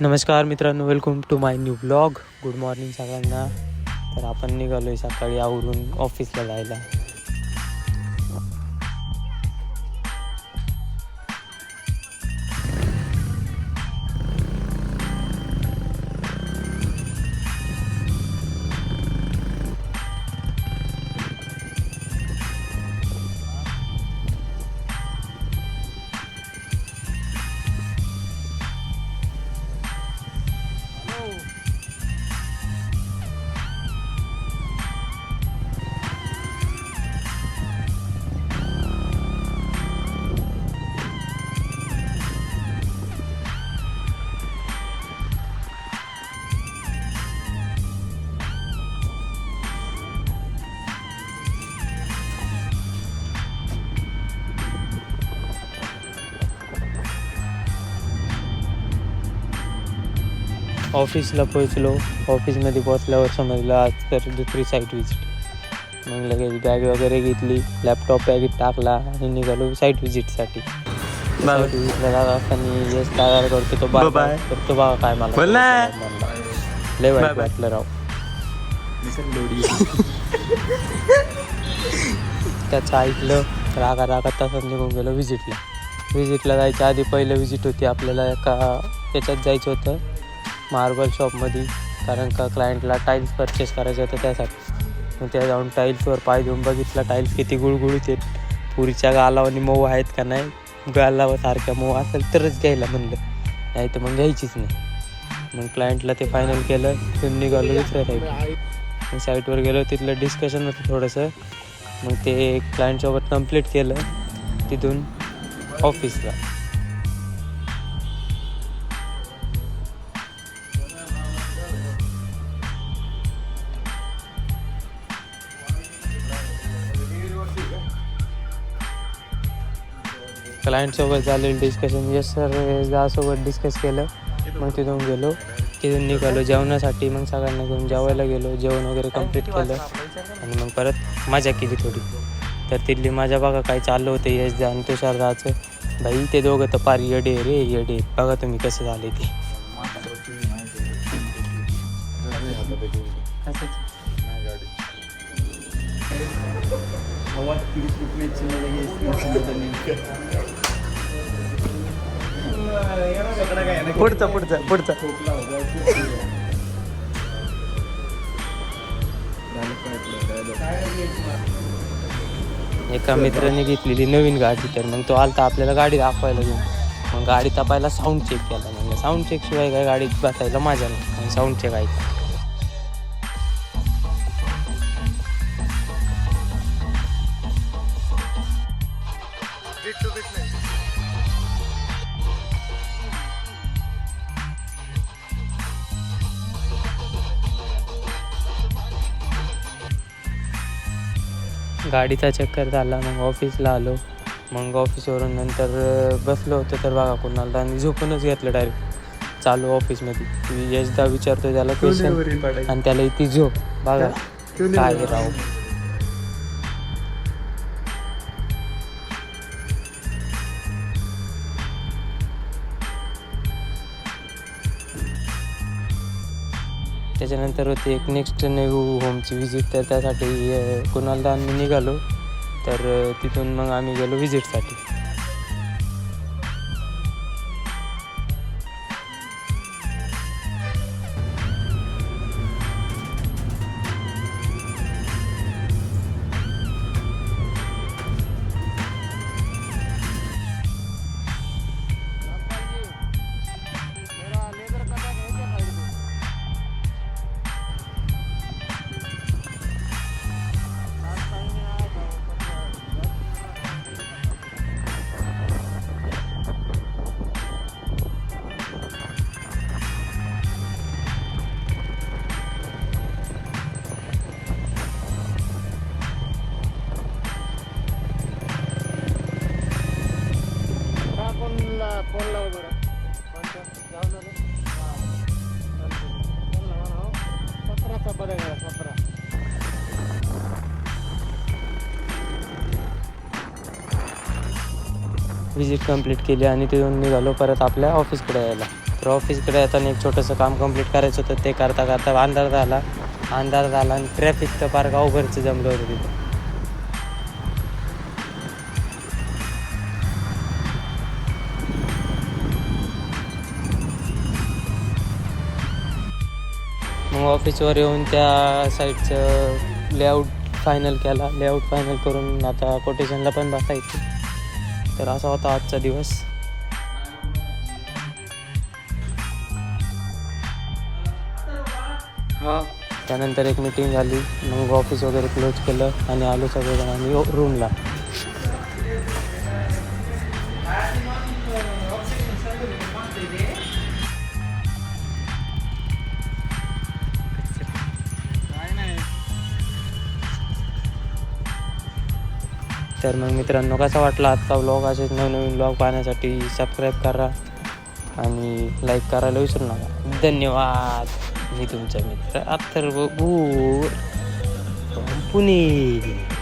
नमस्कार मित्रांनो, welcome to my new blog. Good morning सगळ्यांना. तर आपण निघालो आहे सकाळी आवरून ऑफिसला जायला. ऑफिसला पोहोचलो. ऑफिसमध्ये पोहोचल्यावर समजलं आज तर दुसरी साईट विजिट. मग लगेच बॅग वगैरे घेतली, लॅपटॉप बॅगेत टाकला आणि निघालो साईट विजिटसाठी. साईट विजिटला जात असताना यश तयार करतो तो बाय करतो बघा काय मला लय वाईट वाटलं राव. त्याचं ऐकलं, रागा तसंच निघून गेलो विजिटला जायच्या आधी पहिलं विजिट होती आपल्याला. एका याच्यात जायचं होतं मार्बल शॉपमध्ये, कारण का क्लायंटला टाईल्स परचेस करायचं होतं त्यासाठी. मग त्या जाऊन टाईल्सवर पाय देऊन बघितला टाईल्स किती गुळगुळीत आहेत, पुरीच्या गालावानी मऊ आहेत का नाही. गालासारख्या मऊ असेल तरच घ्यायला म्हणलं, नाही तर मग घ्यायचीच नाही. मग क्लायंटला ते फायनल केलं. तिथून निघालो दुसऱ्या साईड. मग साईटवर गेलो, तिथलं डिस्कशन होतं थोडंसं. मग ते क्लायंटसोबत कंप्लीट केलं. तिथून ऑफिसला. क्लायंटसोबत झालेलं डिस्कशन यस सर जासोबत डिस्कस केलं. मग तिथून गेलो, तिथून निघालो जेवणासाठी. मग सगळ्यांना घेऊन जेवायला गेलो, जेवण वगैरे कंप्लीट केलं आणि मग परत मजा केली थोडी. तर तिथली मजा बघा काय चाललं होतं यश आणि तुषार दाचं. भाई ते दोघं तर पार येडे रे येडे. बघा तुम्ही कसं झाले ते. पुढचा एका मित्राने घेतलेली नवीन गाडी, तर मग तो आलता आपल्याला गाडी दाखवायला घेऊन. मग गाडी तापायला साऊंड चेक केला. म्हणजे साऊंड चेक शिवाय काय गाडीत बसायला मजा नाही. मग साऊंड चेक ऐका. गाडीचा चक्कर झाला. मग ऑफिसला आलो. मग ऑफिसवरून नंतर बसलो होतो तर बघा कोणाला आणि झोपूनच घेतलं डायरेक्ट चालू ऑफिसमध्ये. यशदा विचारतो त्याला क्वेश्चन आणि त्याला इथे झोप. बघा काय राव. त्याच्यानंतर होती एक नेक्स्ट न्यू होमची विजिट. तर त्यासाठी कुणालदा आम्ही निघालो. तर तिथून मग आम्ही गेलो विजिटसाठी. फोन लावा बरं. विजिट कंप्लीट केली आणि तिथून निघालो परत आपल्या ऑफिसकडे यायला. तर ऑफिसकडे येताना एक छोटंसं काम कंप्लीट करायचं होतं. ते करता करता अंधार झाला आणि ट्रॅफिक तर फार गावभरचं जमलं होतं तिथं. मग ऑफिसवर येऊन त्या साईडचं लेआउट फायनल केला. लेआउट फायनल करून आता कोटेशनला पण बसायचं. तर असा होता आजचा दिवस. त्यानंतर एक मीटिंग झाली. मग ऑफिस वगैरे क्लोज केलं आणि आलो सगळेजण आम्ही रूमला. तर मग मित्रांनो, कसा वाटला आजचा व्लॉग? असेच नवनवीन व्लॉग पाहण्यासाठी सबस्क्राईब करा आणि लाईक करायला विसरू नका. धन्यवाद. मी तुमचा मित्र अथर्व पुणे.